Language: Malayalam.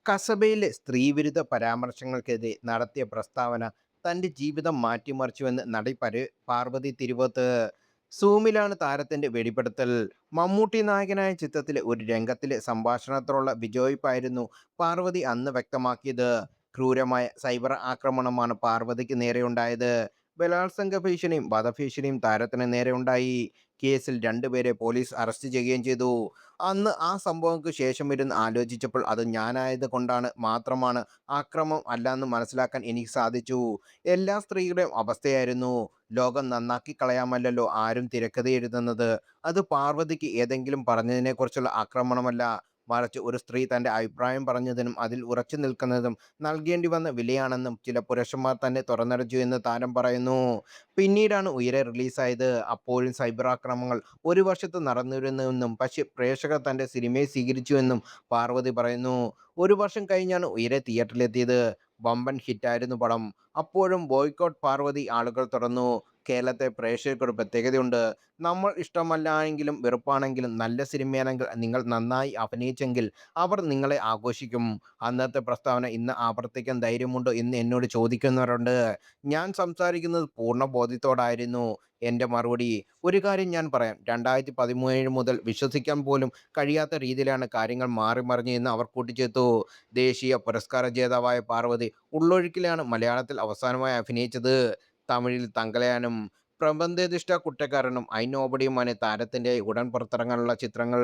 കസബയിലെ സ്ത്രീവിരുദ്ധ പരാമർശങ്ങൾക്കെതിരെ നടത്തിയ പ്രസ്താവന തന്റെ ജീവിതം മാറ്റിമറിച്ചുവെന്ന് നടി പാർവതി തിരുവോത്ത്. സൂമിലാണ് താരത്തിന്റെ വെളിപ്പെടുത്തൽ. മമ്മൂട്ടി നായകനായ ചിത്രത്തിലെ ഒരു രംഗത്തിലെ സംഭാഷണത്തോടുള്ള വിജയിപ്പായിരുന്നു പാർവതി അന്ന് വ്യക്തമാക്കിയത്. ക്രൂരമായ സൈബർ ആക്രമണമാണ് പാർവതിക്ക് നേരെയുണ്ടായത്. ബലാത്സംഗ ഭീഷണിയും വധഭീഷണിയും താരത്തിന് നേരെയുണ്ടായി. കേസിൽ രണ്ടുപേരെ പോലീസ് അറസ്റ്റ് ചെയ്യുകയും ചെയ്തു. അന്ന് ആ സംഭവങ്ങൾക്ക് ശേഷം ഇരുന്ന് ആലോചിച്ചപ്പോൾ അത് ഞാനായത് കൊണ്ടാണ് മാത്രമാണ് ആക്രമം അല്ലാന്ന് മനസ്സിലാക്കാൻ എനിക്ക് സാധിച്ചു. എല്ലാ സ്ത്രീകളുടെയും അവസ്ഥയായിരുന്നു. ലോകം നന്നാക്കി കളയാമല്ലല്ലോ ആരും തിരക്കഥ എഴുതുന്നത്. അത് പാർവതിക്ക് ഏതെങ്കിലും പറഞ്ഞതിനെക്കുറിച്ചുള്ള ആക്രമണമല്ല. മറിച്ച് ഒരു സ്ത്രീ തന്റെ അഭിപ്രായം പറഞ്ഞതിനും അതിൽ ഉറച്ചു നിൽക്കുന്നതും നൽകേണ്ടി വന്ന വിലയാണെന്നും ചില പുരുഷന്മാർ തന്നെ തുറന്നടിച്ചു എന്ന് താരം പറയുന്നു. പിന്നീടാണ് ഉയരെ റിലീസായത്. അപ്പോഴും സൈബർ ആക്രമണങ്ങൾ ഒരു വശത്ത് നടന്നിരുന്നുവെന്നും പക്ഷേ പ്രേക്ഷകർ തന്റെ സിനിമയെ സ്വീകരിച്ചുവെന്നും പാർവതി പറയുന്നു. ഒരു വർഷം കഴിഞ്ഞാണ് ഉയരെ തിയേറ്ററിലെത്തിയത്. വമ്പൻ ഹിറ്റായിരുന്നു പടം. അപ്പോഴും ബോയ്ക്കോട്ട് പാർവതി ആളുകൾ തുടർന്നു. കേരളത്തെ പ്രേക്ഷകർക്കൊരു പ്രത്യേകതയുണ്ട്. നമ്മൾ ഇഷ്ടമല്ലായെങ്കിലും വെറുപ്പാണെങ്കിലും നല്ല സിനിമയാണെങ്കിൽ നിങ്ങൾ നന്നായി അഭിനയിച്ചെങ്കിൽ അവർ നിങ്ങളെ ആഘോഷിക്കും. അന്നത്തെ പ്രസ്താവന ഇന്ന് ആവർത്തിക്കാൻ ധൈര്യമുണ്ടോ എന്ന് എന്നോട് ചോദിക്കുന്നവരുണ്ട്. ഞാൻ സംസാരിക്കുന്നത് പൂർണ്ണ ബോധ്യത്തോടായിരുന്നു. എൻ്റെ മറുപടി ഒരു കാര്യം ഞാൻ പറയാം. 2013 മുതൽ വിശ്വസിക്കാൻ പോലും കഴിയാത്ത രീതിയിലാണ് കാര്യങ്ങൾ മാറി മറിഞ്ഞു എന്ന് അവർ കൂട്ടിച്ചേർത്തു. ദേശീയ പുരസ്കാര ജേതാവായ പാർവതി ഉള്ളൊഴുക്കിലാണ് മലയാളത്തിൽ അവസാനമായി അഭിനയിച്ചത്. തമിഴിൽ തങ്കലയാനും പ്രബന്ധനിഷ്ഠ കുറ്റക്കാരനും ഐ നോബഡിയുമാണ് താരത്തിൻ്റെ ഉടൻ പുറത്തിറങ്ങാനുള്ള ചിത്രങ്ങൾ.